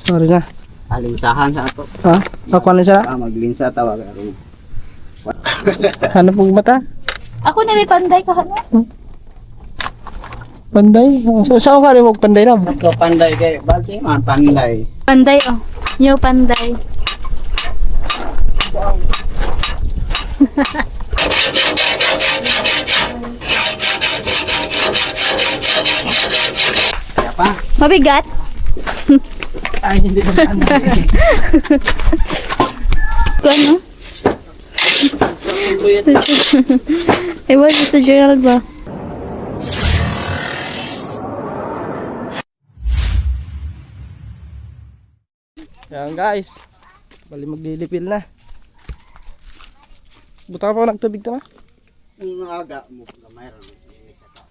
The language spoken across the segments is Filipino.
Sorry na. Alinsahan sa ato. Ha? Ako na siya. Maglinsa tawag aron. Ano pong mata? Ako nalipanday ka na. Panday? So, saan ka rin huwag panday na? Ako panday kay balti man panday. Panday oh. New panday. Kaya pa. Mabigat? Ay hindi na panday. Kung ano? Ewan, sa Gerald ba? Yan guys. Bali maglilipil na. Buta pa nagtubig to na? Ang aga mo gamay ra ni sa ka.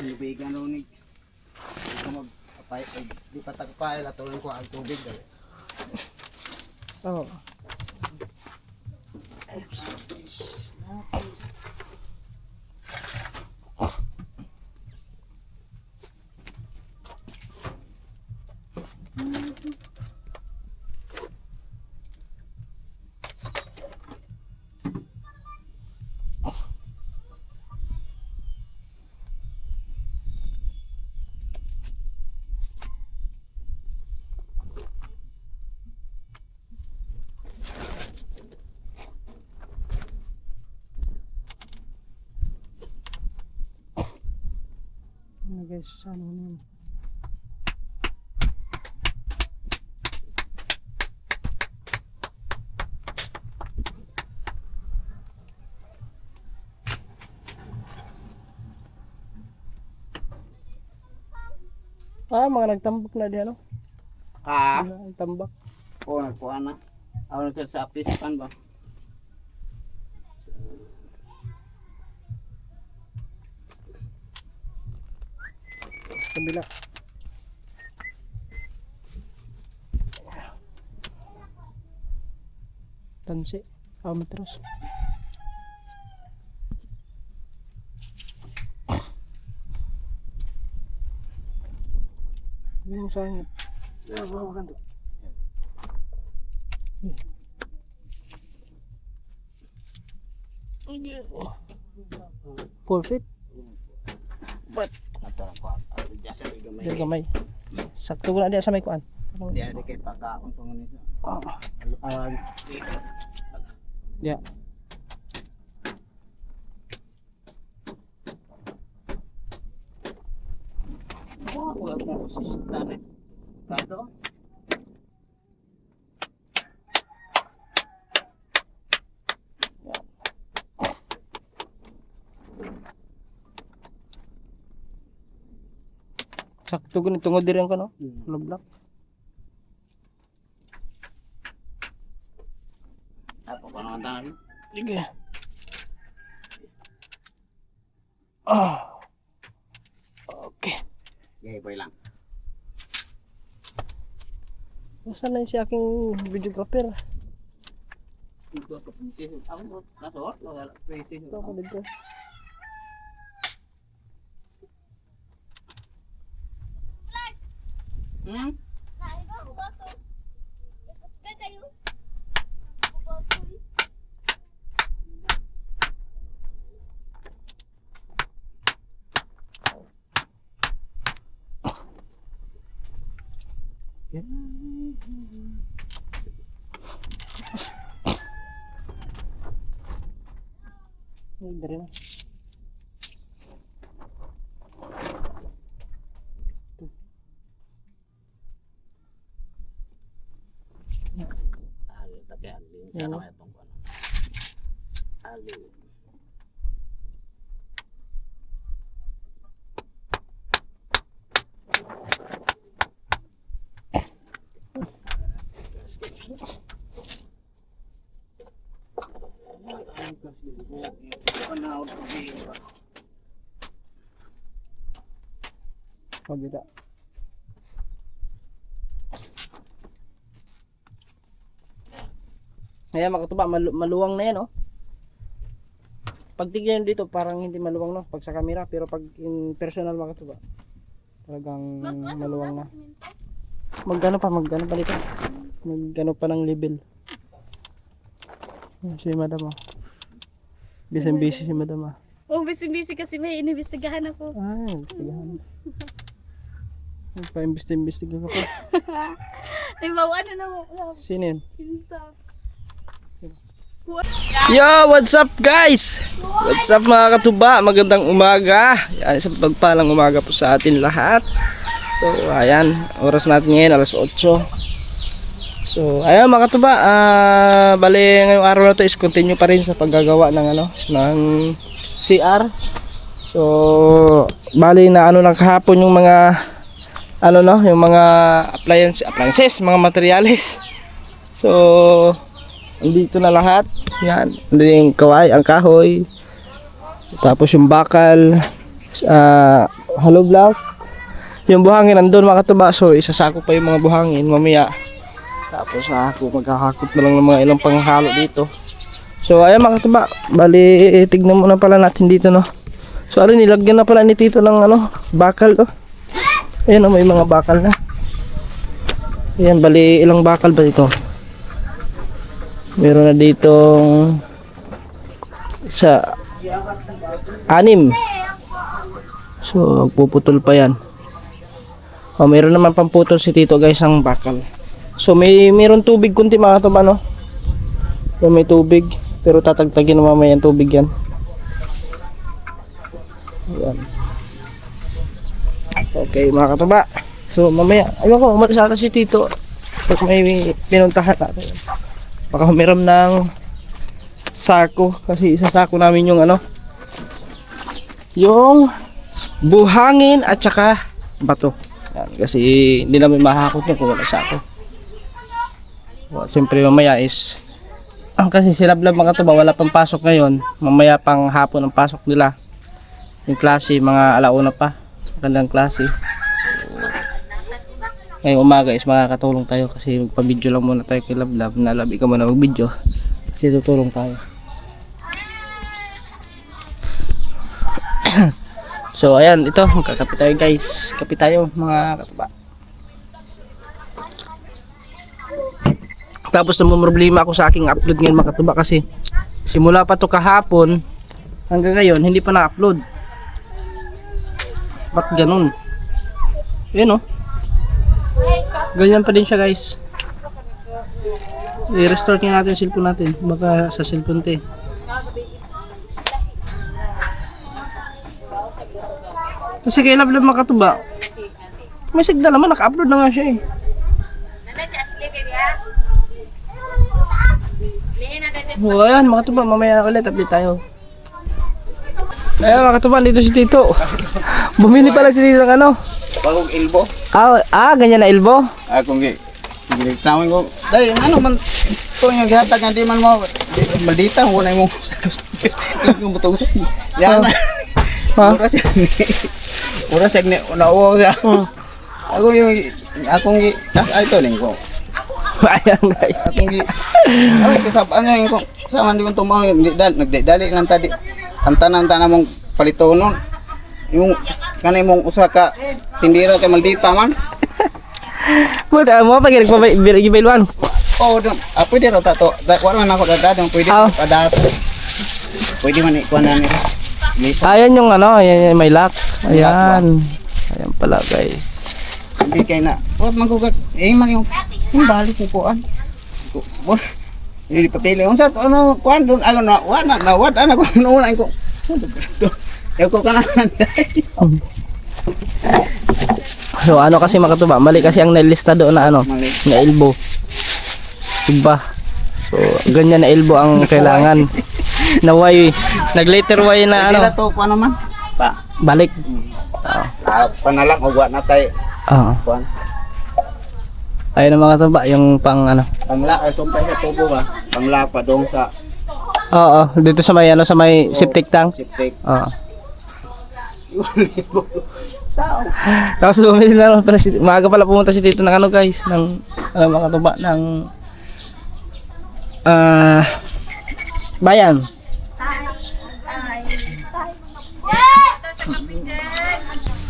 Lubigan ro ni. Mag apay di patagpay la tuloy ko ang tubig dali. Oo. Ano guys, ano na yun? Mga nagtambak na di ano? Ah, Nagtambak. o nagkuha na. Ako nagkat sa apispan ba? Kabila. Tansi. Amatros. Hindi mo saan. Hawakan to. Forfeit. Ato ko. Diya sa gamay. Dili gamay. Sakto ko na diya sa may kuan. Diya di kay pagkaon to ngunit. Diya. Wala ko sistan eh. Kato. Sakto ko ni tungod diri ang kano. Loblak. Apo ko naman tayo. Sige. Ah. Okay. Yay boy lang. Nasaan na si aking videographer? Ito ko pisi. Ako nasot wala pisi. Ito ako dito. Hmm? Ay, dari na. Ali tapi alin sana ya tong kono. Ali. Wag kita. Ayan mga katuba, maluwang na yan oh. Pag tignan dito parang hindi maluwang no, pag sa camera, pero pag in personal mga katuba talagang maluwang na. Magano pa dito. Magano pa ng level. Si madam ah. Busy si madam ah. Oh, busy kasi may inimbestigahan ako. Investigahan. Pa-imbestiga ka pa. Ay, ano na mo? Sino yun? Pinsa. Yo, what's up guys? What's up mga katuba? Magandang umaga. Yan, isang pagpalang umaga po sa atin lahat. So, ayan, oras natin ngayon, alas 8. So, ayan mga katuba, bali ngayong araw na to is continue pa rin sa paggagawa ng ng CR. So, bali na lang kahapon yung mga yung mga appliances, mga materyales. So, andito na lahat. Yan, andito yung ang kahoy. Tapos yung bakal, hollow block. Yung buhangin nandun mga katuba. So, isasako pa yung mga buhangin mamaya. Tapos ako maghahakot na lang ng mga ilang panghalo dito. So, ayan mga katuba. Bali, tignan muna pala natin dito, no. So, nilagyan na pala ni Tito ng bakal, oh. Ayan, may mga bakal na. Ayan, bali ilang bakal ba dito? Meron na ditong sa 6. So, magpuputol pa yan. Meron naman pamputol si Tito guys ang bakal. So, meron tubig kunti mga katuba, no? So, may tubig. Pero tatagtagin na mamaya yung tubig yan. Ayan. Okay mga katuba. So mamaya, ayun ko, umalis ata si Tito. Pag may pinuntahan natin. Baka humiram ng sako. Kasi isasako namin yung yung buhangin at saka bato. Yan, kasi hindi namin mahakot yun kung wala sako. So, siyempre mamaya is kasi silablab mga katuba, wala pang pasok ngayon. Mamaya pang hapon ang pasok nila. Yung klase, mga alauna pa. Magandang klase. Ngayong umaga is makakatulong tayo kasi magpa-video lang muna tayo kay Lablab. Nalabi ka muna mag-video kasi tutulong tayo. So ayan, ito magkakapit tayo guys. Kapit tayo mga katuba. Tapos namumroblema ako sa aking upload ngayon mga katuba kasi simula pa to kahapon hanggang ngayon hindi pa na-upload. Ba't ganun? Yun, oh. Ganyan pa din siya guys. I-restart nga natin yung cellphone natin. Baka sa cellphone te. Kasi kay Lablab makatuba, may signal naman, naka-upload na nga siya eh. So ayan makatuba, mamaya ulit update tayo. Ayan makatuba, dito si Tito. Bumili pala si Tito ng Bagong elbow. Ganyan na elbow. Akong ginagtawin ko. Dahil man, kung yung gihatag nga di man mo, maldita, wala mo. Yung butong sa yan. Ura siya, nauwaw siya. Ako ito ning ko. Ayan guys. Kasabaan nga yung sama hindi kong tumawag, nagdali lang tadi. Ang tanan mong palito nun. Yung kanay mong usa ka tindira kay maldita man. Buta mo pa gibailuan. Oh, pwede raw tato. Wala man ako dadadong pwede padato. Pwede man ikuan na ni. Ayan yung ayan may lock. Ayan. Ayan pala guys. Hindi kay na. What magugak. Man yung balik ko kuan. Hindi papili. Unsa kuan don na what ana ko una ko. Ko kanan. So kasi makatuba, mali kasi ang nilista doon na na elbow. Iba. So ganyan na elbow ang kailangan. Na Y, nag-letter Y na Dira to kuan naman. Balik. Panalak og na tay. Kuan. Ayun ang mga tuba, yung pang Pangla ay sumpay sa tubo ba. Pangla pa dong sa dito sa may sa may septic tank. Septic. Tapos bumili na lang pala maaga pala pumunta si Tito ng guys, ng mga tuba ng bayan.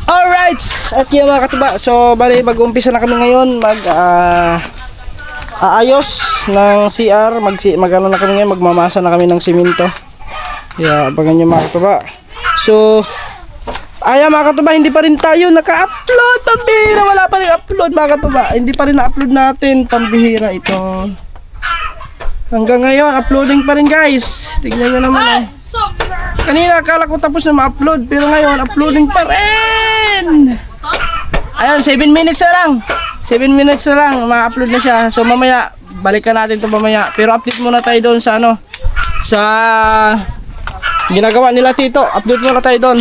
Alright Alright! At yun mga katuba. So, bali mag-umpisa na kami ngayon. Aayos ng CR. Mag-ano na kami ngayon. Magmamasa na kami ng simento. Yeah, abangan nyo mga katuba. So, mga katuba, hindi pa rin tayo naka-upload. Pambihira, wala pa rin upload mga katuba. Hindi pa rin na-upload natin. Pambihira ito. Hanggang ngayon, uploading pa rin guys. Tignan nyo naman. Kanina akala ko tapos na ma-upload. Pero ngayon, uploading pa rin. Ayan, 7 minutes na lang. 7 minutes na lang, ma-upload na siya. So mamaya, balikan natin ito mamaya. Pero update muna tayo doon sa sa ginagawa nila Tito. Update muna tayo doon.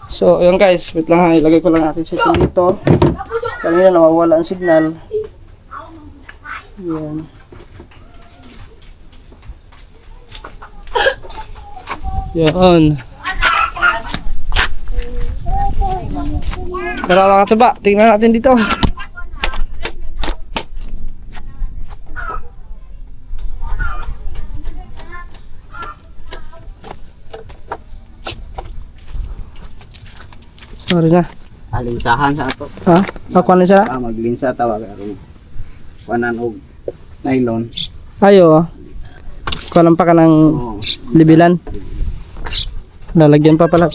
So, ayun guys, wait lang ha. Ilagay ko lang natin sa dito. Kanina nawawala ang signal. Ayan. Yan. Pero mga katuba, tingnan natin dito. Sorry na. Alinsahan sa ato. Ha? Ako na siya? Maglinsa tawag aron. Wanan og nylon. Ayo. Kulang pa ka ng Oo. libilan. Lalagyan pa pala.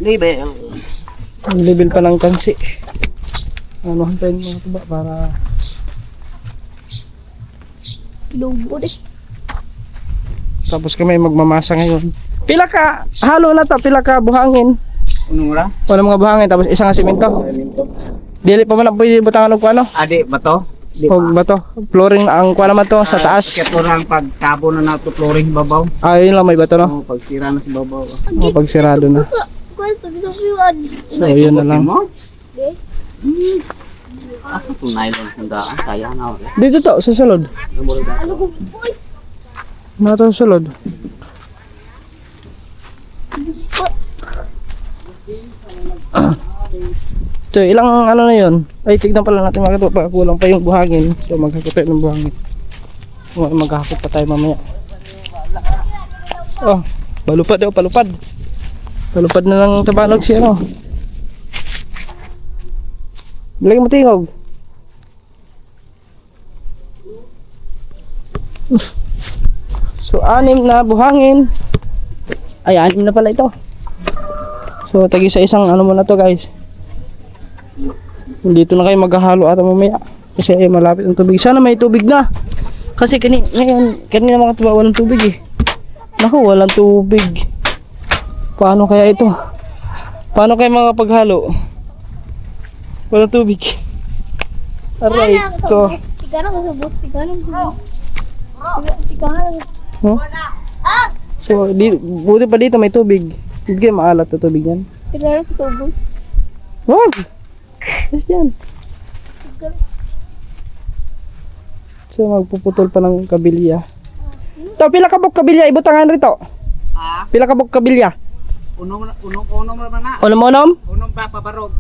Libel. Ang level pa ng kansi. Ano hantayin mga tuba para Lubo deh. tapos kami magmamasa ngayon. Pila ka halo na to, pila ka buhangin. Unong ra? Wala mga buhangin tapos isang simento. Dili pa man ang pwede butangan og kuano. Adi ba to? Di Og ba to? Flooring ang kuano man to sa taas. Katurang pagtabo na nato flooring babaw. Ayun lang may bato no. Oo, pagtira na sa babaw. O pag sirado na. Kung sabi-sabihan. So yun na lang. Ako to nylon kunda kaya na. Dito to sa sulod. Ano ko boy? Na to sa sulod. So ilang ano na yun? Ay tignan pala natin mga katuba, kulang pa yung buhangin. So maghahakot ng buhangin. Maghahakot pa tayo mamaya. Oh, palupad daw, palupad. Palupad na ng tabanog siya no. Bilagay mo tingog. So 6 na buhangin. Ay 6 na pala ito. So tagi sa isang ano muna to guys. Dito na kayo maghahalo ata mamaya. Kasi malapit ang tubig. Sana may tubig na. Kasi kanina mga tuba walang tubig eh. Naku, walang tubig. Paano kaya ito? Paano kayo mga paghalo? Walang tubig. Aray ko. Tiga na sa bus. Tiga na sa bus. Tiga na. Huh? So, buti pa dito may tubig. Hindi kayo maalat na tubig yan. Tiga na sa bus. Wag! Tapos dyan. So, magpuputol pa ng kabilya. Ito, pila kabok kabilya. Ibutangan rito. Ah, Pila kabok kabilya. unom ra na. Unom-unom? Unom ba pabarog?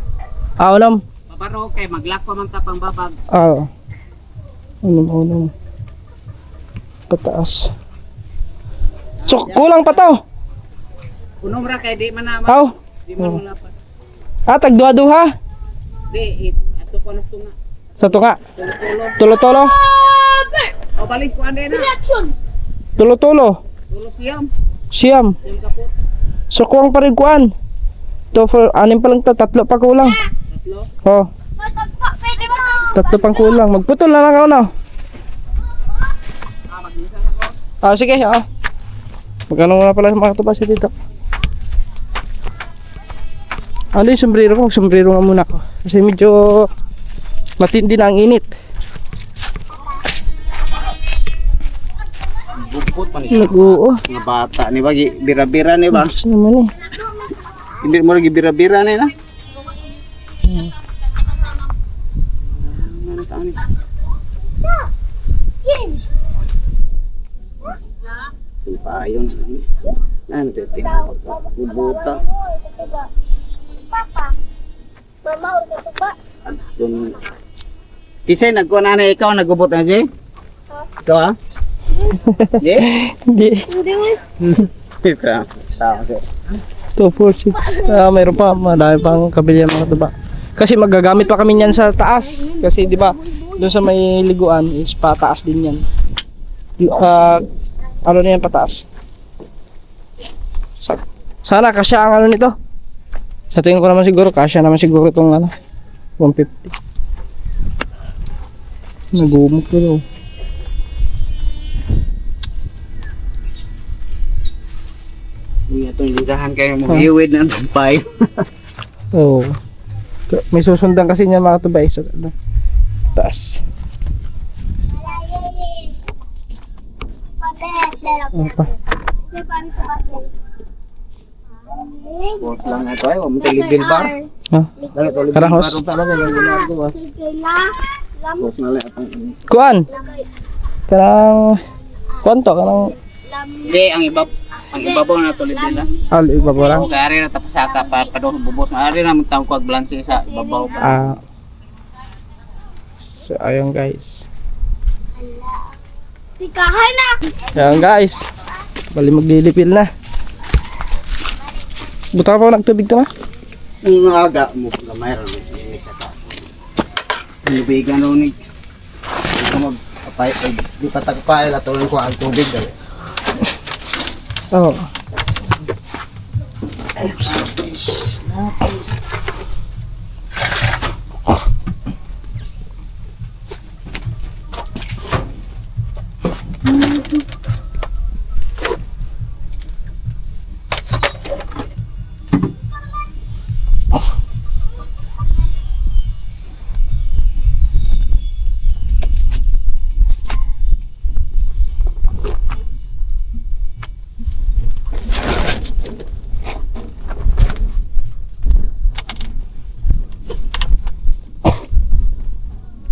Unom. Pabarog kay maglakwa man ta pang babag. Unom-unom. Pataas. So, kulang pa to. Unom ra kay di man na Aw. di man malapat. Tagduha-duha. Di ato ko na tunga. Sa tunga. Tulo-tulo. Tulo-tulo. O balis ko ande na. Tulo-tulo. Tulo siyam. Siyam. Siyam kapot. So, kuwang pa rin kuan. Ito, for 6 pa lang to. 3 pa kulang. Tatlo. Oh. Pwede ba? 3 pang kulang. Magputol na lang ako na. Maglisa na ko. Sige. Magkano nga pala mga tupas dito. Ano yung sombrero ko? Sombrero nga muna ko. Kasi medyo matindi na ang init. Bukot man ni. Nag-uo. Mga bata ni bagi bira-bira ni ba? Kasi naman eh. Hindi mo lagi bira-bira ni na. Ano ta ni? Ayun. Ano te bubuta. papa. Mama, ulit ito ba? Dun. Kisay, nagkuha na ikaw, nagubot na siya? Ikaw ha? Hindi? Hindi. Hindi mo. Ikaw. Okay. 246. Mayroon pa. Madami pang kabilya mga tuba. Kasi magagamit pa kami niyan sa taas. Kasi di ba doon sa may liguan is pataas din yan. Ano na yan pataas? Sana kasya ang ano nito. Sa tingin ko naman siguro, kasya naman siguro itong ano, 150. Nagumot ko daw. Kung itong lisahan kayo, mag-iwid na itong pipe. Oo. May susundan kasi niya mga tubay sa ano, taas. Ano pa? Bos lang ito ay, huwag mo taligil bar. Ha? Dali, taligil Karahos? bar talaga, regular ko ba? Bos na lang itong... Kuan? Kanang... Kuan to? Kanang... Hindi, ang ibabaw na tuloy nila. Iba po lang. Kaya rin natapos sa padoon bubos. Ari na magtawag ko agbalansi sa ibabaw. So, ayun guys. Tikahan na! Ayun guys. Bali maglilipil na. Buta pa nagtubig to na? Ang aga mo, gamay rin. Ini sa tapo. Ang lubigan rin ni. Ito mag-apay, di patagpay, latuloy ko ang tubig. Oo.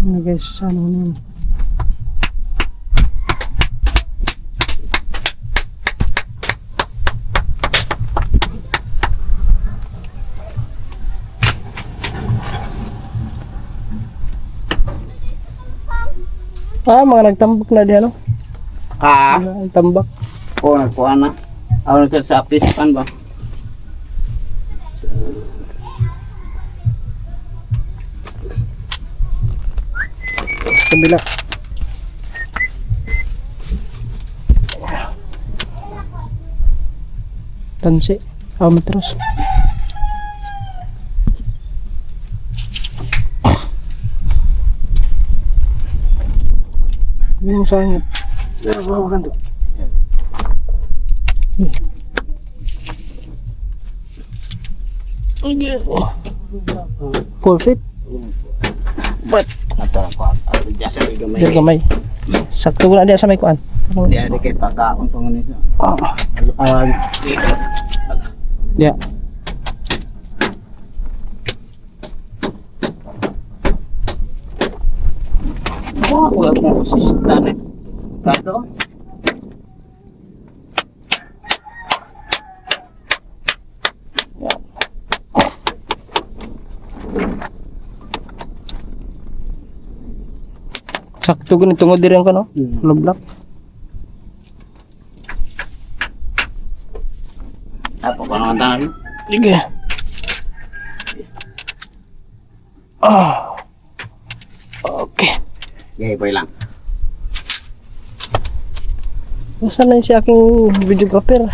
Ano guys, ano yun? Mga nagtambak na di ano? Nagtambak. Oo, nagpuan na. Ako nagkat sa apis, pan ba? Kabila. Tansi. Metros. Yung sangit. Bawa kan to. 4 feet. But Ato lang ko. Ano jasa rin gamay. Dili gamay. Sakto ko na diya sa may kuan. Hindi ada kay pagkaon pa ngunit. Diya. Wala mo sustan eh. Kato. Sakto ko ni tungod diri ko no. Block. Apa ko naman tayo? Sige. Okay. Gay boy lang. Nasaan na si aking videographer?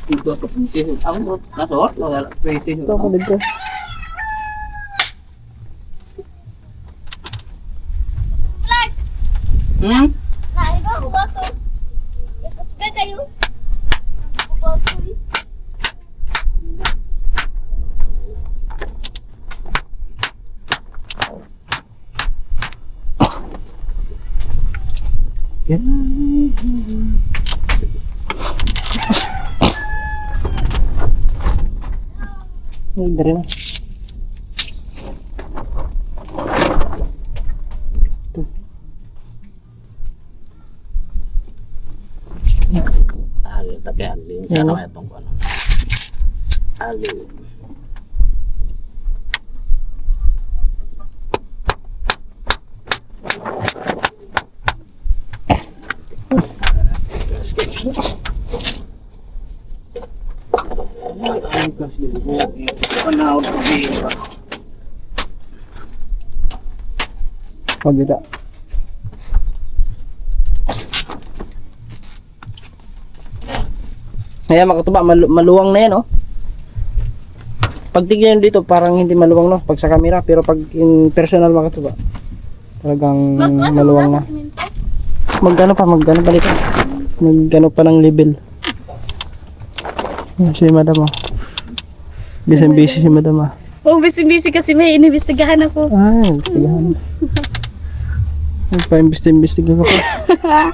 Ito ko si ako nasot wala crazy. Ito ako dito. Hmm? Naigo, huwag Ikasga kayo. Huwag ko. Dari na. Ali tapi alin sana may tong kono. Ali. Kasi ko panahon ko ba. Wag kita. Kaya makatuba, maluwang na yan, oh. Pag tignan dito, parang hindi maluwang, no? Pag sa camera, pero pag in personal makatuba, talagang maluwang na. Magano pa dito? Magano pa ng level. Yan si madam, oh. Busy si madam, ah. Oh, busy kasi may inimbestigahan ako. Ay, investigahan. Nagpa-imbestiga ko pa.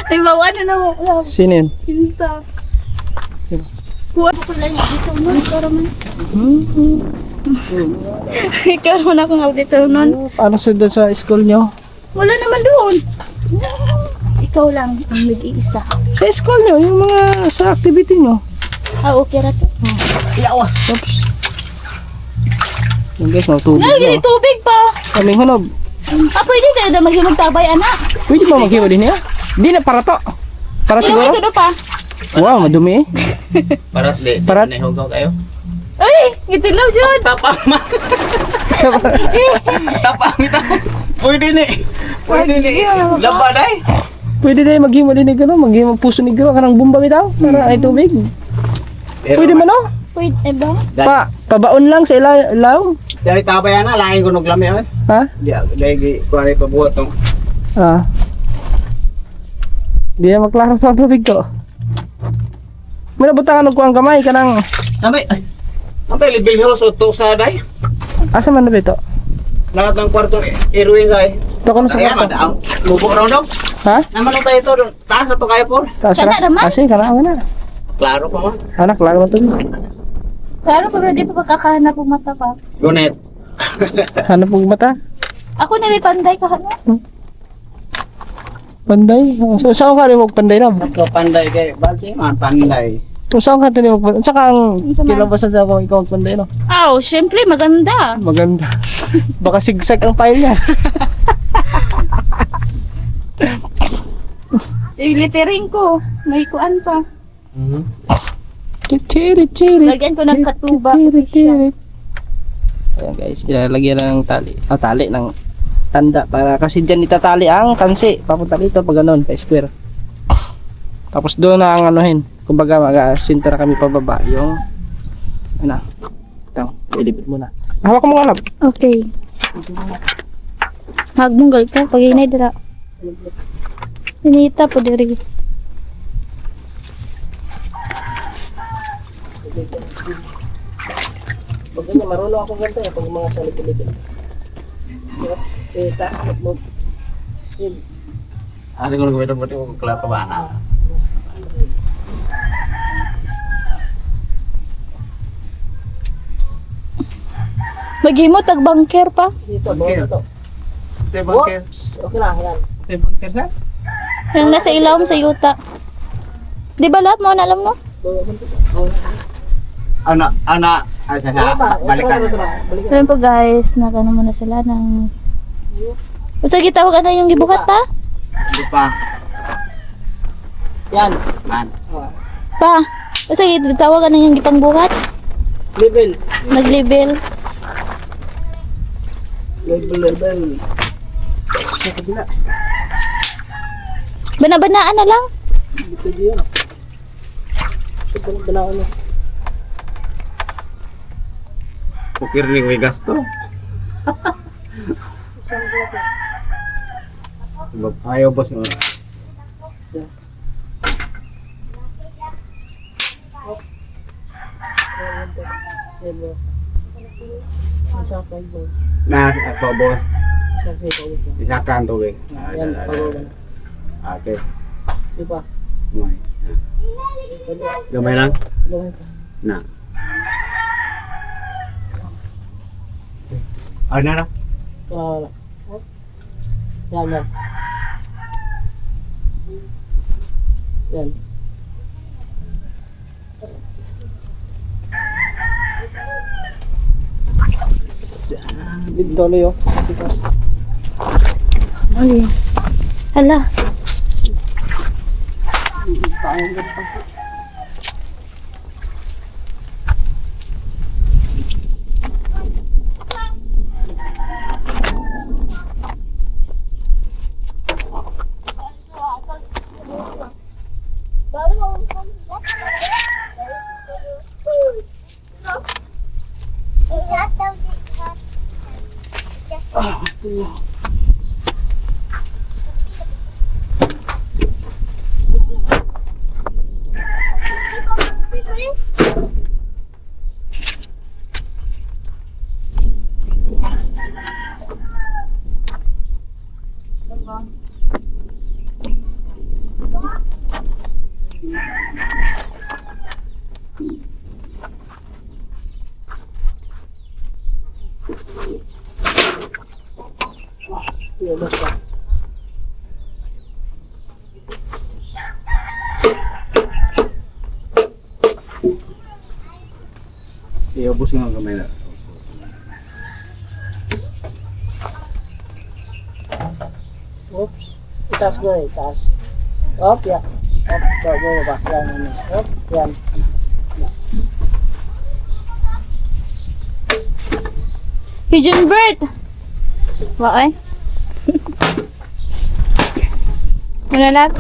Ay, mawa na mo. Sino yun? Pinsa. Kuha ko lang dito nun. Para man. Ikaw naman akong auditor nun. Paano sa school nyo? Wala naman doon. Ikaw lang ang nag-iisa. Sa school nyo, yung mga sa activity nyo. Ah, okay ra to. Yawa. Oops. Yung guys, tubig Nalagyan nyo. ni tubig pa. Kaming hunog. Ah, pwede tayo na maghimagtabay, anak. Pwede ba maghiwa din niya? Di na, para to. Para Ilagay siguro? ko doon pa. Wow, madumi eh. Parat di. Parat? Nahugaw kayo. Ay, gitilaw dyan. Tapang ma. Tapang ito. Pwede ni. Pwede ni. Laban ay. Pwede na maghiwa din ni gano'n. Maghiwa puso ni gano'n. Kanang bumba bitaw. Para ay tubig. Pwede man oh. Pwede, eh ba? Pabaon lang sa ilaw. Dahil tabay na, langin ko nung lami ay. Ha? Dahil kuha ito buhat tong. Ah. Di na maklaro sa tubig ko. May nabutangan ko ang kamay. Kanang... Samay. Ang tayo libil hilos o to sa day. Asa man na ba ito? Lahat ng kwartong iruin sa ay. Ito ko na sa Kaya kwarto. ang lubo raw daw. Ha? Naman tayo ito doon. Taas na to kaya po. Taas Kana na? naman. Kasi, kanang na. Klaro pa man. Anak, klaro na tubig. Pero pag hindi pa pagkakahanap ng mata pa. Gunet. Hanap mong mata? Ako nilipanday ka na. Panday? So, saan ka rin magpanday na? Ito panday kay. Bakit man panday. Kung saan ka rin magpanday? Tsaka ang Saan man? kilabasan sa kung ikaw magpanday, no? Aw, syempre maganda. Maganda. Baka sigsag ang file niya. Ilitering ko. May kuan pa. Chiri. Lagyan ko ng katuba. Ayan guys, ilalagyan na ng tali. Tali ng tanda para kasi dyan itatali ang kansi. Papunta dito pag ganun, pa square. Tapos doon na ang anuhin. Kumbaga mag-sintra kami pababa yung ano. Ito, ilipit muna. Hawak mo nga lab. Okay. Magmunggal ka pag inay dira. Sinita po diri. Pag ganyan, marunong ako ganito eh, pag mga salipin-lipin. Taas mo. Ano ko nagawin mo ito kung klaro ba na? Maghimo tag banker pa. Dito, Okay. bawal na to. Sa bangker. Whoops! Okay na, yan. Sa bangker sa? Yung nasa ilawom sa yuta. Di ba lahat mo na alam no? Ano? Ay, sa balikan. Balikan. Ayun po guys, nagano muna sila ng... Basta gitawag na yung gibuhat pa? Hindi pa. Yan. Man. Pa, basta gitawag na yung gipangbuhat? Level. Nag-level. Level. Sa kabila. Banabanaan na lang. Dito yun. Ito na banaan mo. Pukir ni may gasto. Ayaw boss mo. Na, ako boss. Isakan tubig. Yan, pagawin. Okay. Di ba? Gamay. Gamay lang? Gawin ka. Na. Ano na? Wala. Yan. Yan. Dito na yun. Ay. Hala. Iubos nga ang kamay na. Oops. Itaas mo eh, itaas. Up, ya. Up, baba. Yan, yan. Up, yan. Pigeon bird! Waay. Muna lang.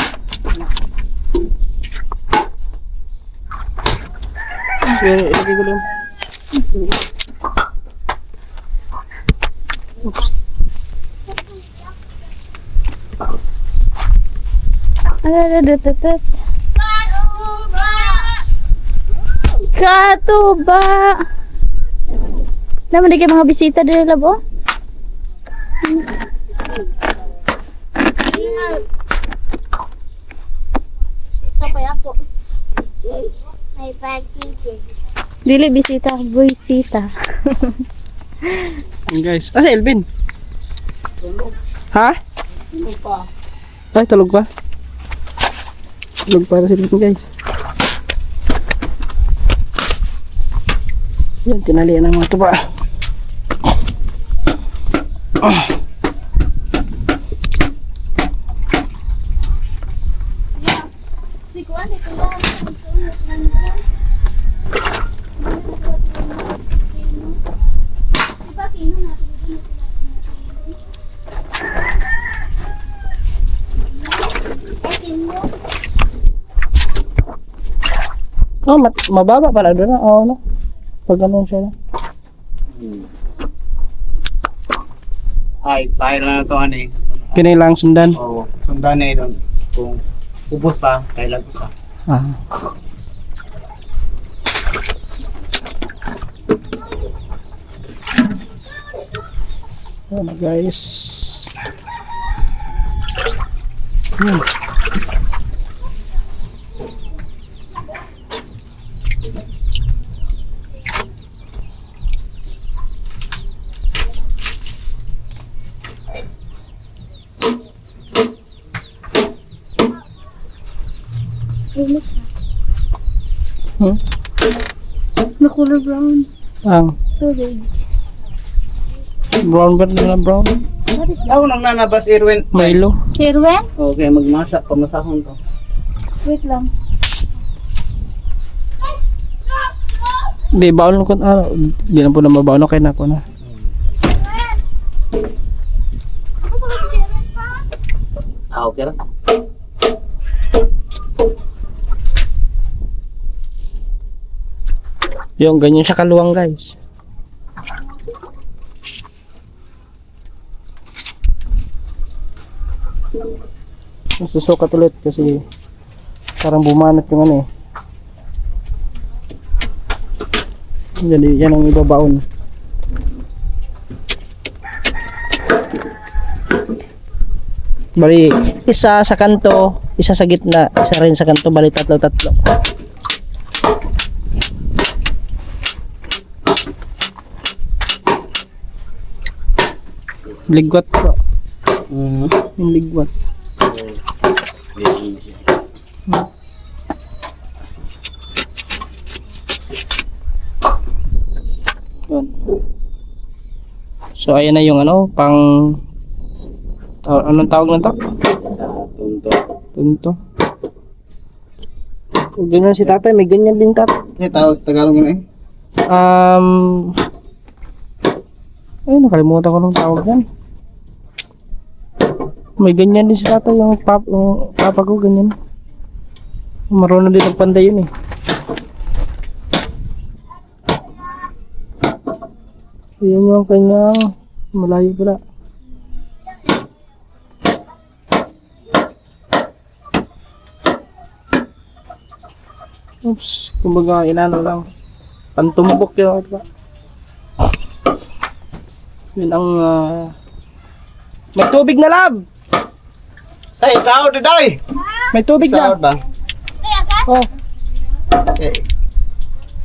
Sige, ilagay ko lang. Adadadadad. Katuba! Naman di kayo mga bisita dito labo? Dili bisita, buisita. Yan guys. Ah, si Elvin. Ha? Ay, tulog pa. Tulog pa na si Elvin guys. Yan, tinalian ng mga tuba. Oh, mababa pala doon na. Oo, no? Pag ganun siya na. Ay, tayo na ito ano eh. Kinailangang sundan. Oo, sundan na yun. Kung ubos pa, kailan ko sa. Ah. Ayan na guys. Hmm. Hmm? Na color brown. Ang Tubig. brown ba na brown? What is that? Ako nang nanabas, Irwin. Milo. Kirwen? Okay, magmasak, pamasahon to. Wait lang. Di baon ko di na po na mabaon kay na ko na. Ah, okay lang. Yung ganyan siya kaluwang guys. Susukat ulit kasi parang bumanat yung ano eh. Yan ang ibabaon. Bali, isa sa kanto, isa sa gitna, isa rin sa kanto, bali tatlo. Ligwat po. Yung ligwat. Yun. So ayan na yung ano, anong tawag na to? Tunto. Tunto. Kung ganyan si tatay, may ganyan din tatay. Eh, tawag Tagalog mo na eh. Ay, nakalimutan ko nung tawag yan. May ganyan din si tatay, yung papa ko, ganyan. Marunong din magpanday yun eh. Yan yung kanyang Malayo pala. Oops, kumbaga inano lang. Pantumbok yun. Diba? Yun ang may tubig na lab. Say, sahod day. May tubig Sahod na. ba? Oh, Okay.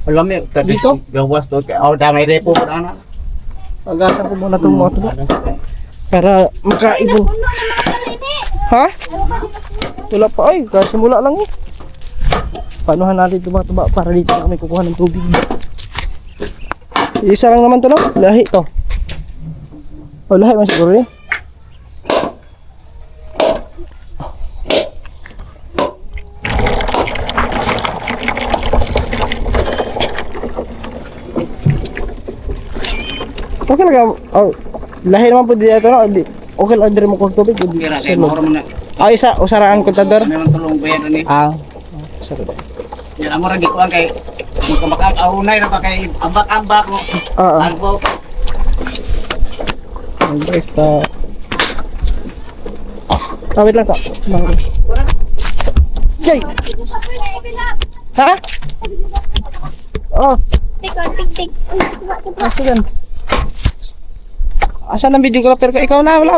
Alam mo, tadi Dito? gawas doon kay damay repo po na. agasan ko muna itong mga tuba. Para makaibon. Ha? Wala pa ay, kasimula lang eh. Paanohan natin tuba-tuba para dito na kami kukuha ng tubig. Isa lang naman to, no? Lahi to. O, lahi man siguro eh. Okay lang, oh, lahi naman po dito, no? Okay lang, hindi mo kong tubig. Kira kay mo man. Ay, isa, usaraan kontador. Meron tulong bayad ni. Ah, sarap. Yan amo ra gikuan kay magkamakag ahunay ra pa kay ambak-ambak mo. Oo. Agbo. Basta. Wait lang ka. Jay! Ha? Oh, Tik. asa yan? Asan ang videographer ko? Ikaw na, wala.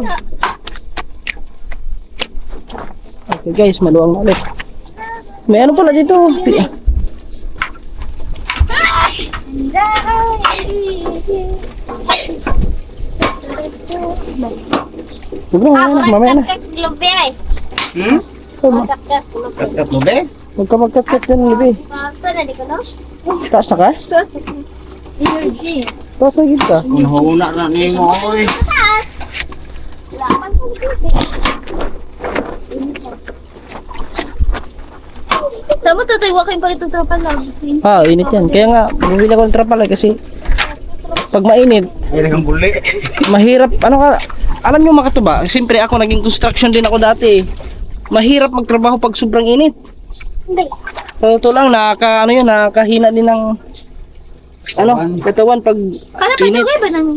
Okay guys, maluwang na ulit. May ano pala dito? Mamaya na. Lubi ay. Hmm? Magkakak. Kat mo be? Huwag ka magkat-kat yan, Libi. Saan na di ko no? Taas na ka? Energy. Taas na gid ka. Kung huna na nimo oy. Laman ko lubi. Sa mo tatay wa kayong palit tropa lang. Ah, init yan. Kaya nga, bumili ako ng trapal kasi pag mainit, Ay kang buli. mahirap, ano ka, alam nyo makatuba, siyempre ako naging construction din ako dati. Mahirap magtrabaho pag sobrang init. Hindi. Totoo lang, nakakahina din ng katawan pag Kana pa init. dugay ba nang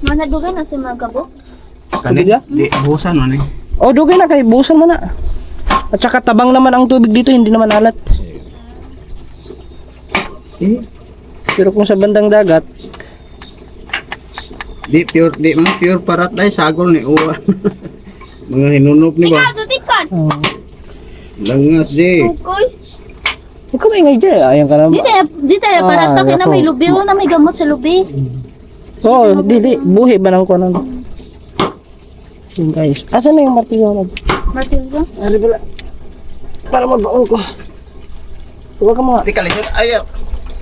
manadugay na si mga gabo? Kanila di busan man eh. O, dugay na kay busan mo na. At saka tabang naman ang tubig dito, hindi naman alat. Eh, Pero kung sa bandang dagat, di pure parat dai sagol ni uwa. Mga hinunop ni ba? Tutikon. Langas di. Kukoy. ikaw may ngay dyan. Ayan ka naman. Di tayo para Ah, takin na ako. may lubi o na may gamot sa lubi. Oo, dili. Buhi ba nang kunan? Yun guys. Asan na yung martilyo? Martilyo. Ari pala. Para mabaon ko. Tuwa ka mga. Di kalisod ayo.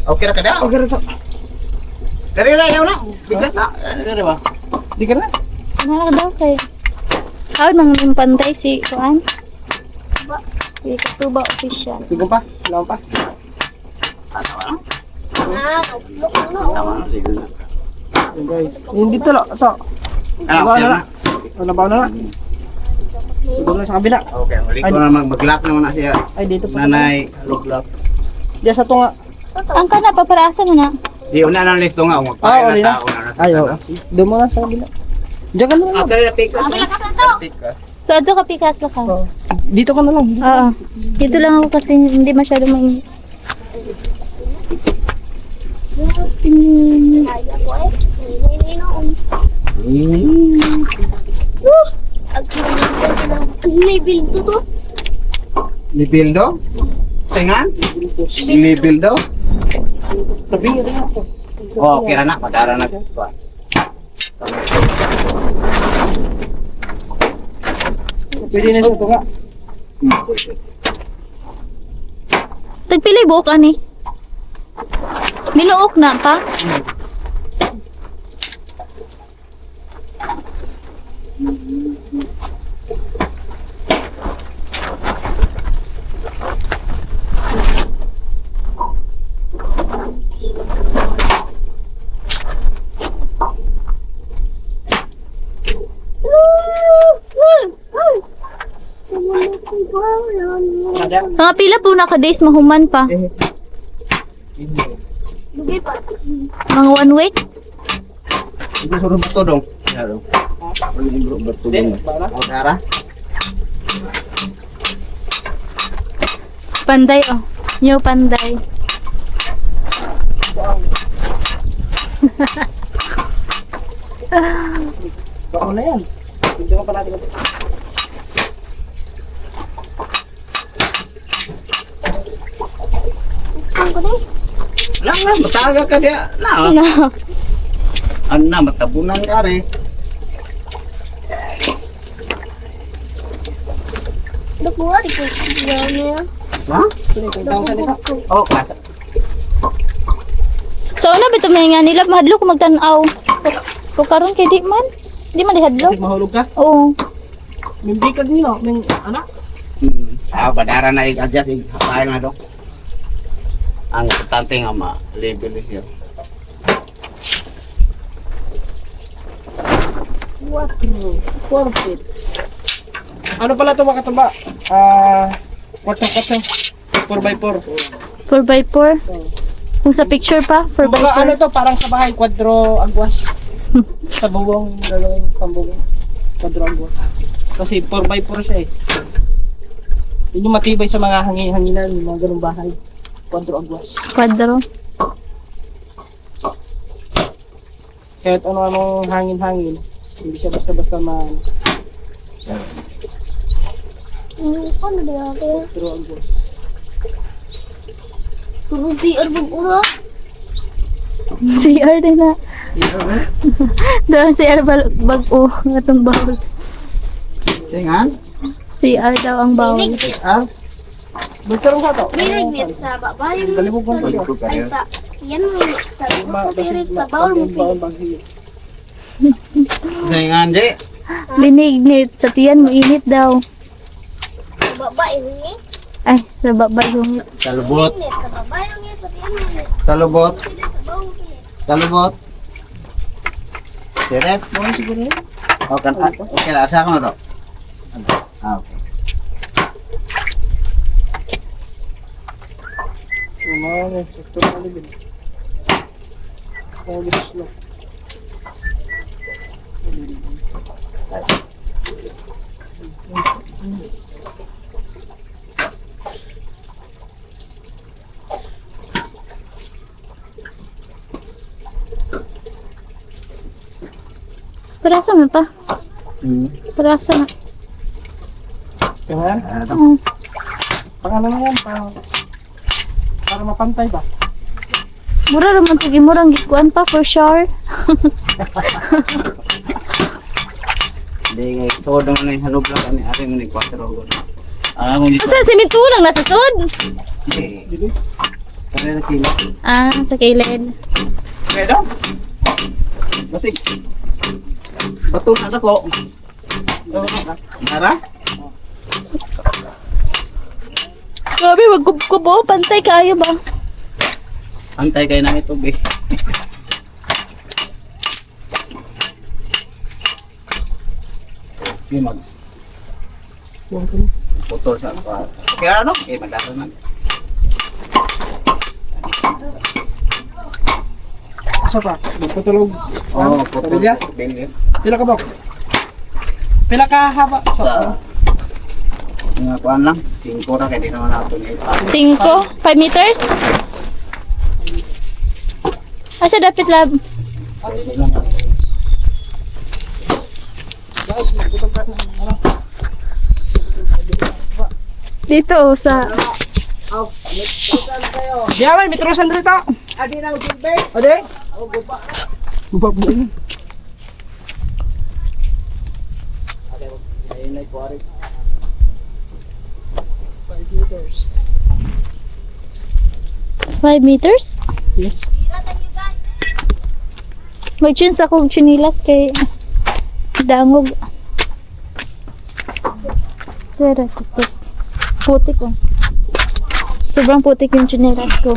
Okay ra ka daw. Okay rito. Dari na yaw na. Bigat na. Dari ba? Di ka na. Nalak daw kay. Ay, mga pantay si Kuan. Si Katuba official. Sige pa. Wala pa. Yun guys. Yun dito lang. So, Ah, okay na. nabaw na. Doon na sa kabila. Okay, uli ko na mag-lock naman na siya. Ay, dito pa. Nanay, lock. Diyan sa tunga. Ang kana paparaasa mo na. Di una nang listo nga, Ah, magpahay uli na na. tao na. Ay, oo. Doon mo na sa kabila. Diyan ka na lang. Okay, na pick up. Pick up. So, ato ka pikas la ka. Oo. Dito ka na lang. Oo. Dito lang ako kasi hindi masyado mainit. Libildo? Tingan? Libildo? Tabi ka na ako. Oh, okay na na. Madara na. Pwede na sa tunga. Tagpili buok ani. Minuok na pa. Mga pila po na ka-days mahuman pa. Mga 1 week. Ito suruh betul dong. Ano? Ano yung bro? Ba't Hindi, para. O, Dara? Panday oh. New panday. Bako na yan. Hindi ko pa natin ito. Lang na, mataga ka diya. Na, No. ano na, matabunan ka rin. Nagbuwari ko. Yan. Ha? Tawag sa nito. Oo, klasa. So ano bito may nga nila mahadlo ko magtan-aw. Ko karon kay di man. Di man dihadlo. Kasi mahulog ka. Oo. Mimbi ka din, no? Ming, anak. Badara na i-adjust, i-hapain na do. Ang importante nga ma-level siya. What? Perfect. Ano pala ito mga katuba? 4x4. 4x4. 4x4. Kung sa picture pa, 4x4. Kumbaga ano to, parang sa bahay, kwadro agwas. Sa bubong, dalawang pambubong. Kwadro agwas. Kasi 4x4 siya eh. Yun yung matibay sa mga hanginan, yung mga ganung bahay. Kwadro agwas. Kwadro. Kahit ano-anong hangin-hangin, hindi siya basta-basta Ano ba yan? kwadro agwas. Turun si Arbog Ura. CR din na. Doon CR bag-o. Atong bawal. Tingnan. CR daw ang bawal. Ah, Magkaroon ka to. Binig niya sa babae. Galibog mo balik ko Ay kayo. sa yan mo yun. Sa likod mo tirik sa bawal mo Bawal tirik. maghigit. Tingnan, di. Binignit. Sa tiyan mo init daw. Sa babae ni. Ay, sa baba yung Salubot. Sa babae niya sa tiyan mo ni. Salubot. Sa bawal mo tirik. Salubot. Siret. Bawal siguro yun. Okay, asa ko na do. Ah, okay. Mga sakto na alibin. Mga gislo. Parasa na pa. Parasa na. Kaya yan? Ano? Oo. Pang ano na yan? Para mapantay ba? Mura naman ito. Murang gikuan pa for sure. Hindi nga, todo mo na yung halog lang kami. Ari mo na yung 4 ko. Ah, kung dito. Asa simento lang nasa sud? Hindi. Kaya na kilo. Ah, sa kilid. Kaya daw. Kasi, bato na ako. Nara? Grabe, wag kubo. Pantay kayo ba? Antay kayo na ito, be. Hindi mag putol sa kaya ano? Eh, magdaro na. Asa pa? Magpatulog. Oo, putol. Pamilya? Pamilya. Pila ka ba? Pila ka haba? Sa mga kuan lang. 5 na kaya di naman natin ito. 5? 5 meters? Asa dapat lab? Guys, magputol ka na. Ano? Dito sa... Diyaman, may trusan dito. Adi na mag-ibig. Adi? Guba. Guba po yun. Ayun ay kuwari. 5 meters. 5 meters? Yes. Mag-chins ako chinilas kay dangog. Pero putik ko. Sobrang putik yung chinilas ko.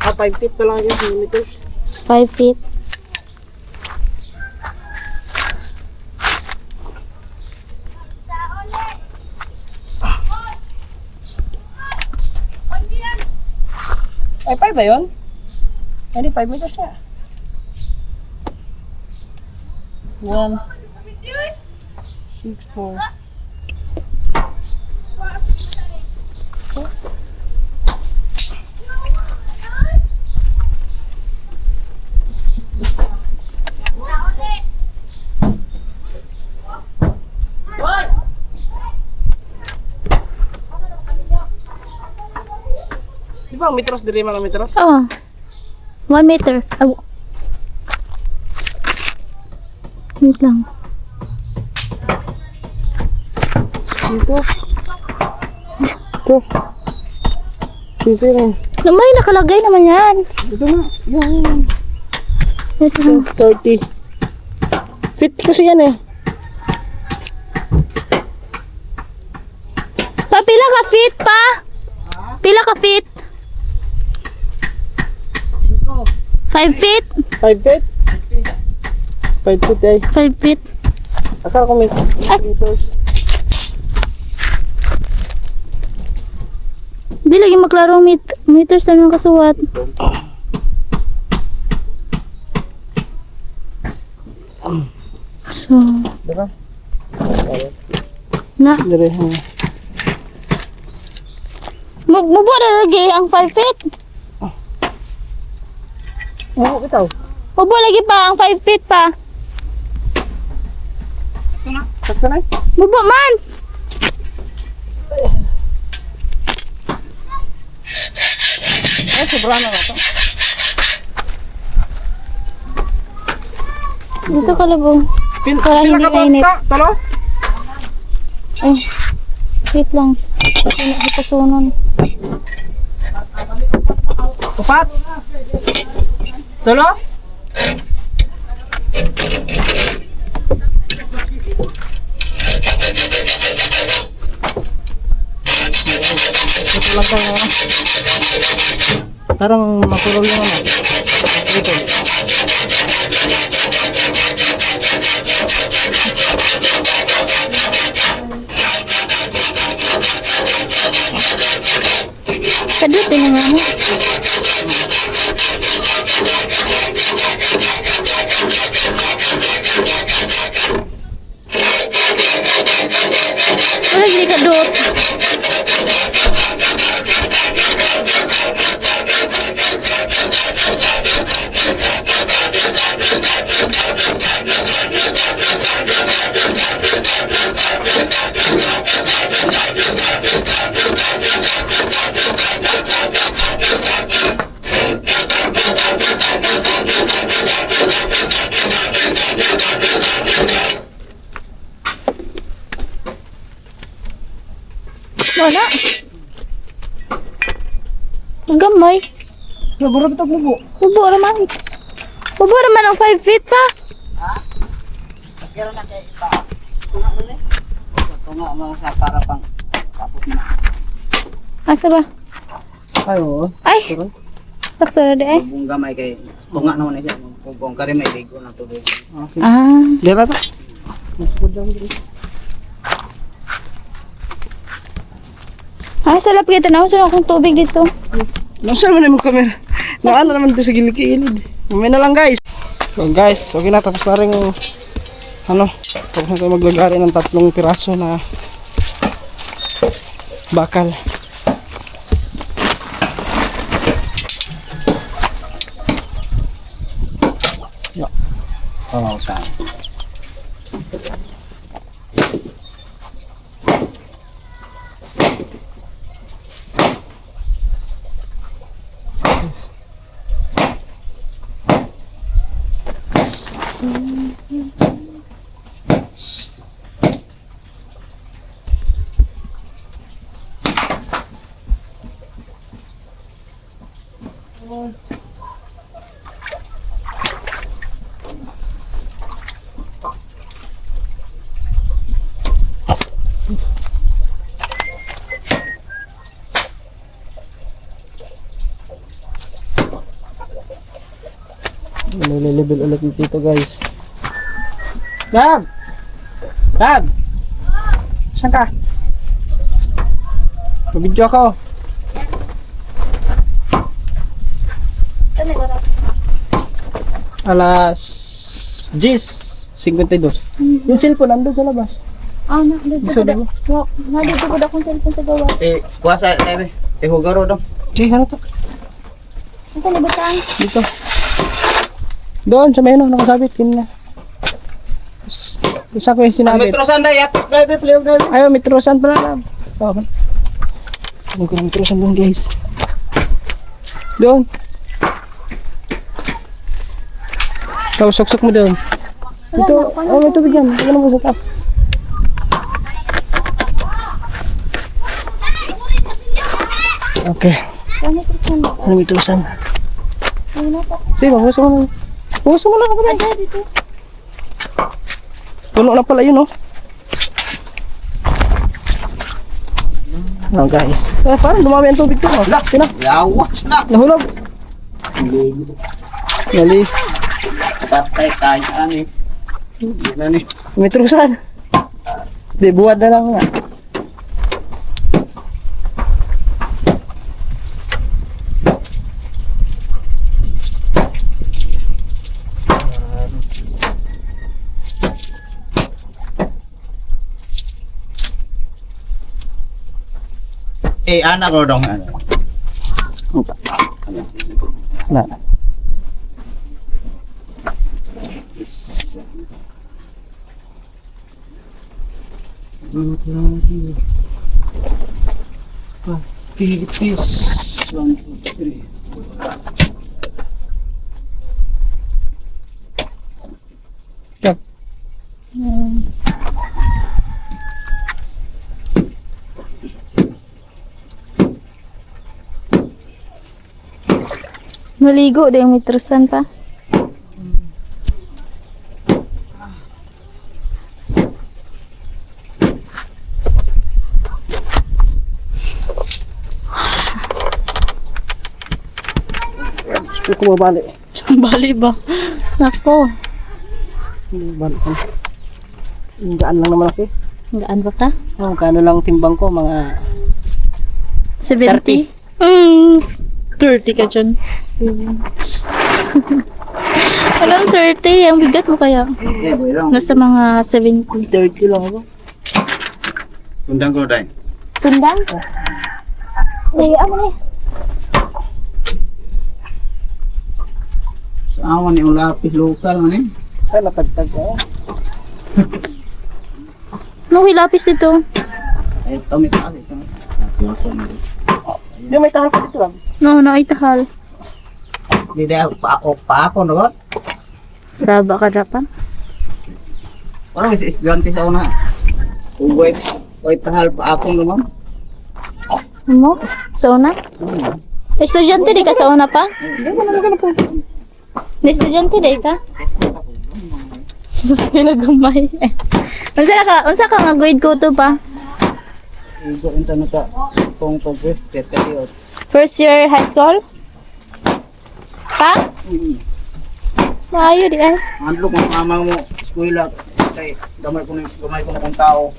5 feet pa lang yun, 5 meters. 5 feet. Ay, 5 ba yun? Hindi, 5 meters siya. 1, 6, 4. Di ba ang metros diri mga metros? Oh. 1 meter. Oh. Wait lang. Dito. Ito. Dito rin. May nakalagay naman yan. Dito na. Yan. Wait lang. 30. Fit kasi yan eh. Pa, pila ka feet pa? Pila ka feet? 5 feet? 5 feet? 5 feet eh. 5 feet. Akala ko meters. Di lagi maklarong meters na nang kasuwat. So, Diba? na. Diri. Mubura lagi ang 5 feet. Oo, bitaw. Mubo lagi pa ang 5 feet pa. Sakto na. Mubo man. Ay, sobra na ito. Dito ka labong. Para Pila hindi ka ba? mainit. Talo? Ay, wait lang. Kasi nakipasunon. Upat? Talo? Ito lang tayo. Parang makurol yung ano. Dito. Kadut din nga mo. Wala gini kadut. Wala. Ang gamay. Nabura bitag mo po. Bubo naman. Bubo naman ang 5 feet pa. Kira na kay iba. Tunga mo ni. Tunga mo sa para pang kapot na. Asa ba? Ay, oo. Ay! Sakto na di eh. Kung gamay kay tunga naman siya. Kung kare may ligo na tubig. Ah. Di ba ito? Masukod lang dito. Ay, salap kita na. Gusto na akong tubig dito. Nasa naman yung camera. Naano naman dito sa gilid-gilid. Mamaya na lang guys. So guys, okay na. Tapos na rin ano. Tapos na tayo maglagari ng 3 piraso na bakal. Oh, okay. Nilelevel ulit dito guys. Dad! Dad! Saan ka? Mabidyo ako. Saan na oras? Alas 10. 52. Yung cellphone nandun sa labas. Ah, nandito ko da. Nandito ko da kung cellphone sa gawas. Kuasa, hugaro daw. Sige, ano to? Ang kalibutan. Dito. Doon, sa may ano, nakasabit. Yun na. Isa ko yung sinabit. Metro Sanday, yapit na, piliw na. Ayaw, metrosan pala lang. Oh, ano ko na metrosan doon, guys. Doon. Ikaw, suksok mo doon. Dito, oh, may tubig yan. Tingnan mo sa taas. Okay. Ano metrosan ba? Ano metrosan? Ano nasa? Sige, mabuso mo na. Mabuso mo na ako Ada dito. Puno na pala yun, oh. Oh, guys. Parang dumami ang tubig to, oh. Sina? Yawas na. Nahulog. Nali. Patay tayo, ani. Hindi na ni. Metrosan. Di, buwad na lang nga. Anak ko dong. Na. Tigis. 1, 2, 3. Maligo din yung metrosan pa. Gusto ko mabali. Bali ba? Nako. Mabali ko. Yung gaan lang naman ako eh. Gaan ba ka? Oh, kano lang timbang ko, mga 70? 30 ka dyan. Walang 30. Ang bigat mo kaya. Boy lang. Nasa mga 70. 30 lang ako. Undang ko dai. Sundang? Eh, ano eh? Sa ni ulapis lokal man eh. Ay, natagtag ko. Nung hilapis dito. Ay, tumit kasi ito. Hindi, may tahal ko dito lang. No, naitahal. Di da pa ako no. Saba ka dapat. Wala is estudyante sa una. Ugoy, oy tahal pa ako naman. Mo? Sa una? Estudyante di ka sa una pa? Estudyante di ka? Pila gamay. Unsa ka nga grade ko to pa? Igo internet ka. Kung progress tetayot. First year high school? Pa? Maayo di ay. Andlo kung mama mo eskwela kay gamay ko na kung tao.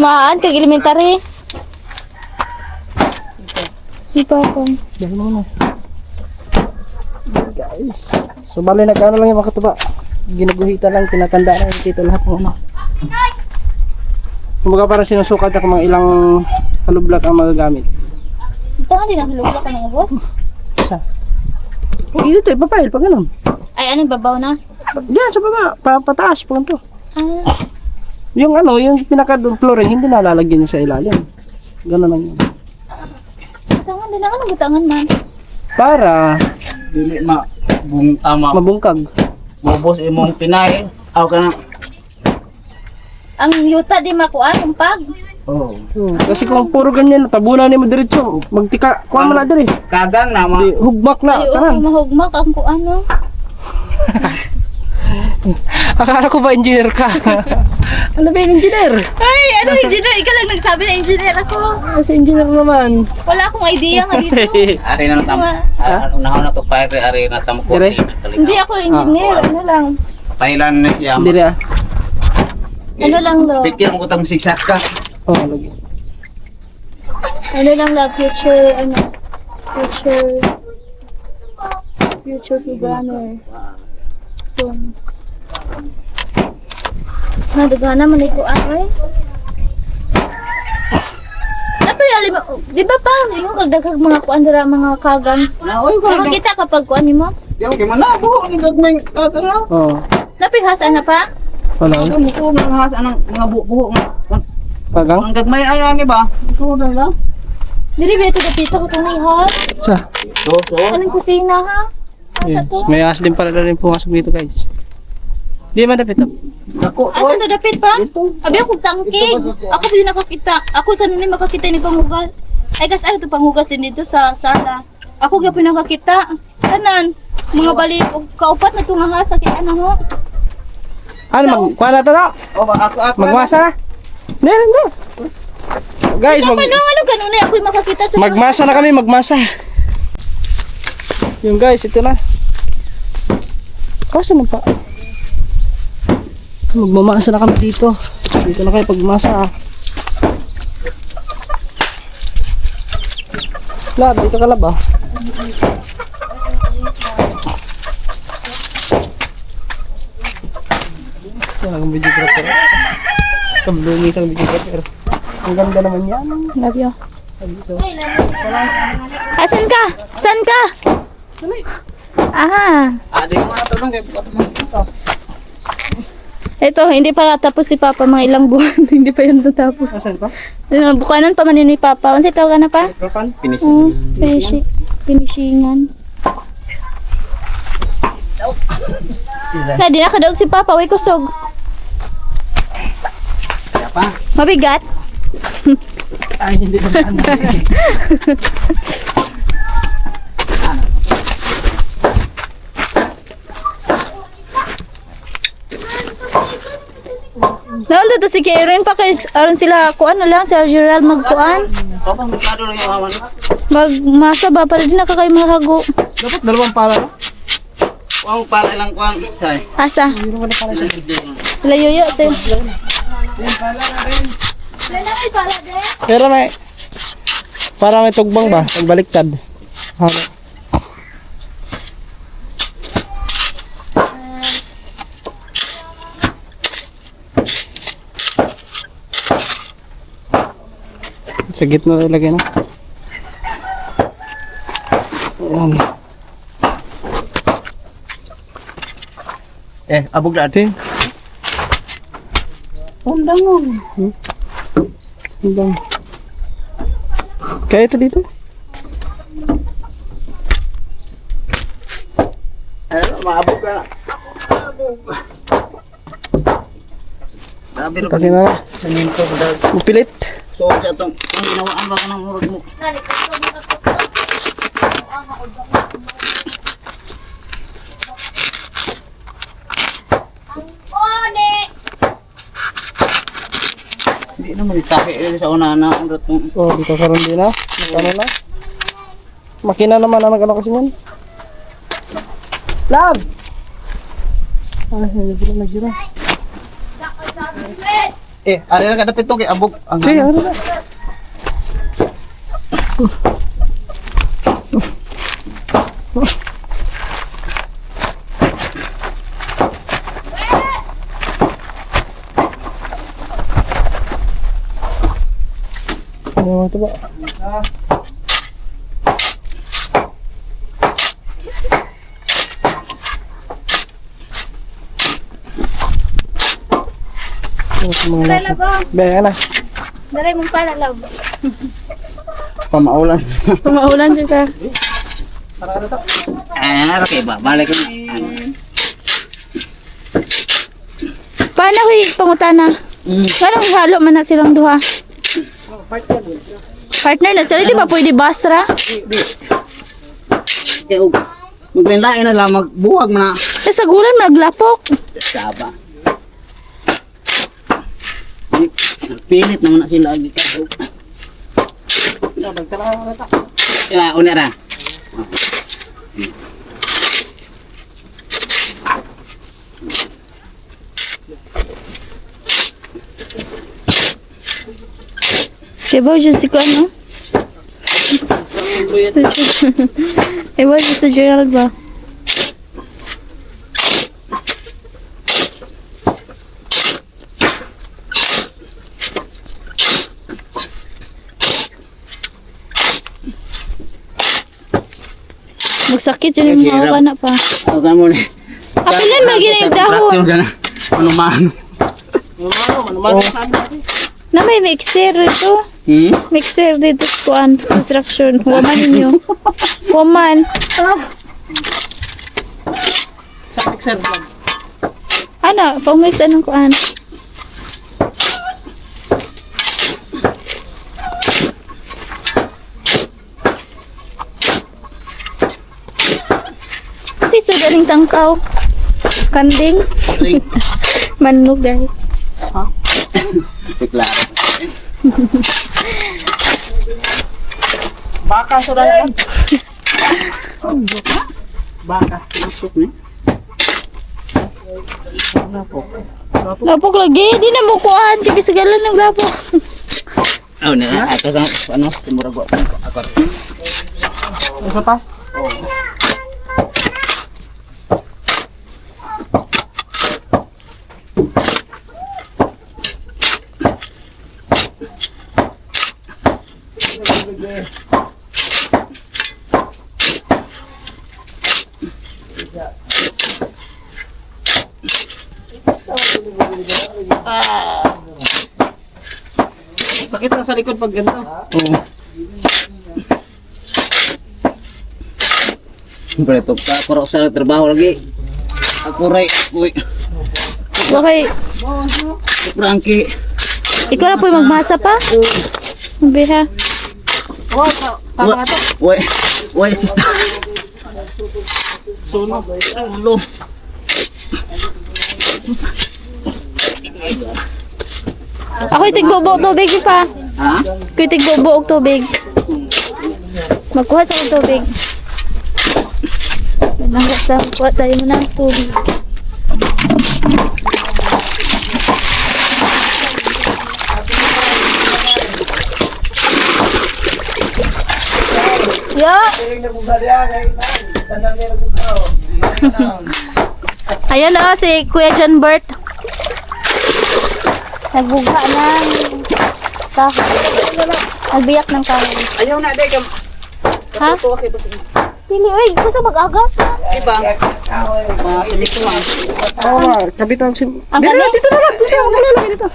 Maan kag elementary. Di pa ako. Dahil mo na. Guys. So, bali nagkano lang yung mga katuba. Ginaguhita lang, tinatanda na dito lahat ng ano. Kumbaga parang sinusukat ako mga ilang halublak ang magagamit. Ito nga din ang halugla ka ng boss. Isa. Dito, ipapahil, pag ganun. Ay, anong babaw na? Diyan, sa baba, pataas, pag ganito. Ah, Yung ano, yung pinaka-flooring, hindi nalalagyan yung sa ilalim. Ganun lang yun. butangan din ang anong butangan man. Para Dili tama mabungkag. bobos imong Pinay. Aw kana. Ang yuta di makuan, ang pag. Oh. Kasi kung puro ganyan, tabunan ni mo diretso, magtika, kuha mo na diri. Kagang na Di, hugmak na, Ay, tanan. mahugmak ang kuano. Akala ko ba engineer ka? Ano ba yung engineer? Ay, ano engineer? Ikaw lang nagsabi na engineer ako. Kasi engineer naman. Wala akong idea nga dito. Ari na tam. Unahon na to fire ari na tam ko. Dire? Hindi ako engineer, ano lang. Pailan na siya. Diri ah. Ano lang lo? Pikir mo ko tang siksak ka. Oh, lagi. Ano lang la future future programmer. Soon. Nadagana man iko ay. Dapat alim, di ba pa mo kagdaghag mga kuan dira mga kagang. Naoy ko. Nakakita kapag kuan nimo. Di ako malabo ni gagmay kakara. Oo. Dapat hasa na pa. Wala. Ano muso mga has anang mga buho nga. Kagang? Ang gagmay ay ani ba? Muso dai lang. Diri ba ito dapita ko tong ihas. Sa. So. Anong kusina ha? Yes. May as din pala rin pumasok dito guys. Di man dapat. Dako. Asa to dapit pa? Ito. Abi ako tangkig. Ako din nakakita. Ako tanon ni makakita ni panghugas. Ay gas ano to panghugas din dito sa sala. Ako gyud pinakakita. Tanan mga bali og kaupat na tunga ha sa kita na ho. Ano kuha na to na? O ba ako. Magmasa na. Meron na. Guys, Ano ano ganun na ako makakita sa magmasa na kami, magmasa. Yung guys, ito na. Kasi pa. Magmamasa na kami dito. Dito na kayo pagmasa. Lab, dito ka lab ah. Yan ang videographer. Kablungi sa videographer. Ang ganda naman yan. Love you. Asan ka? San ka? Aha. Adi mo na tulong kay bukat mo. Ito, hindi pa tapos si Papa mga ilang buwan. Hindi pa yan natapos. Asan pa? Bukanan pa man yun ni Papa. Ano tawag ka na pa? Microphone? Finish. Finishingan. Na, di nakadaog si Papa. Uy, kusog. Kaya pa. Mabigat. Ay, hindi naman. Naon to si Karen pa kay aron sila kuan na lang sila Gerald magkuan. Papa magkado lang yung awan. Magmasa ba para di nakakay mga hago. Dapat dalawang pala, no? Ang pala lang kuan. Say. Asa? Layo-yo sa. Pero may... Para may tugbang ba? Ang baliktad. Halo. Sa gitna ilagay na. Ayan. Abog na Ate. Undangon. Hanggang. Kaya ito dito? Maabog ka na. Grabe rin. Kasi na. Saminto ko dahil. Mapilit. So, itong ginawaan ba ka ng murag mo? Hindi naman itake sa una na urot mo. Oh, dito sa ron din na. Ano na? Makina naman ang nag-ano kasi yan. Lab! Ay, hindi ko na nagira. Ari na kadapit to kay abog. Ang Sige, ano na? Ano ito ba? Dala ba? Be, ano? Dala mong pala love. pamaulan. Pumaulan din ka. Okay ba? Balik ko na. Paano kay pangutana? Anong ihalo man na silang duha? Partner na sila, di ba pwede basra? Kaya maglinlain na lang, magbuwag mo na. Eh sa gulan, maglapok. Saba. Pilit naman na sila. Kaya, una ra. Ibaw siya si Kuan, no? Ibaw siya sa Gerald ba? Magsakit yun yung mga kana pa. Ako ka mo ni. Apilan ba ginang dahon? Traction ka na. Ano-mano. Na may mixer dito. Mixer dito sa kuan. Construction. Waman ninyo. Waman. Sa mixer lang. Ano? Pang-mix anong kuan? Si sudaling tangkaw. Kanding. Mannog dahil. Deklaro. Baka sa dalan. Baka. Masuk ni. Lapok lagi. Di na mo kuan. Tibi sagalan ng lapok. Oh, na ako sa ano, timurag ko. Ako. Isa pa? Sakit na sa likod pag ganito. Oo. Siyempre, ito pa ako sa trabaho lagi. Ako ray, uy. Okay. Frankie. Ikaw na po yung magmasa pa? Biha. Tama nga to. Uy, sister. Sunog. Ulo. Ako'y tigbobo og tubig pa. Ha? Ako'y tigbobo og tubig. Magkuha sa og tubig. Nanggat sa kuha tayo mo ng tubig. Yo! Ayan na si Kuya John Bert. Nagbugha ng kahoy. Nagbiyak ng kahoy. Ayaw na, Dek. Ha? Pili, uy, gusto mag-agas. Iba. Masimik ko lang. Oo, tabi tawag si... Ang galing. Dito na lang. Dito na lang. Dito.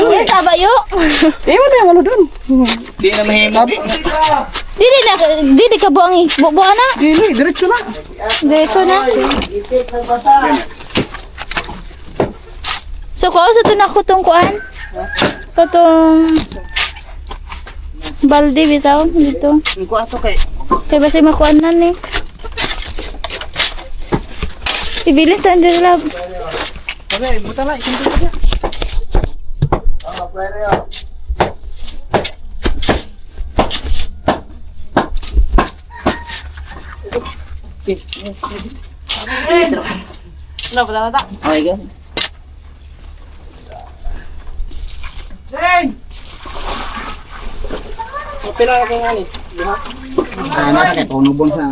Uy, sabayo. Iwan na yung ano dun. Di na mahimog. Dili ka buang bubuan na. Dili, diretso na. Diretso na. So, kung sa ito na ko itong kuan? Itong balde bitaw dito. Ang ko ato kay. Kaya basi makuan na ni. Ibilin sa Under Lab. Okay, buta na. Isinto ka dyan. Ano, buta na ta? Okay ka. Jane! Pila ka nga ni. Ano ka kay tunubon sa.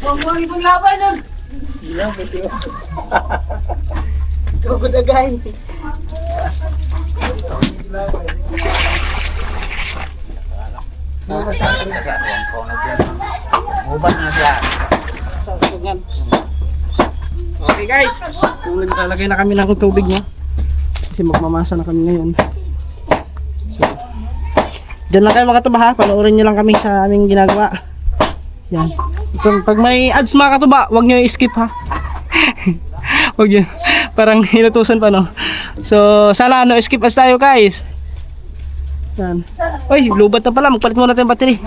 Huwag ibang laban nun! Gugudagay. Ubat na siya. Okay guys, so naglalagay na kami ng tubig niya kasi magmamasa na kami ngayon. So, dyan lang kayo mga katuba ha, panoorin nyo lang kami sa aming ginagawa. Yan. Ito, pag may ads mga katuba, huwag nyo i-skip ha. Huwag yun, parang hinutusan pa no. So sana no, skip ads tayo guys. Yan. Uy, lubat na pala, magpalit muna tayo ng battery.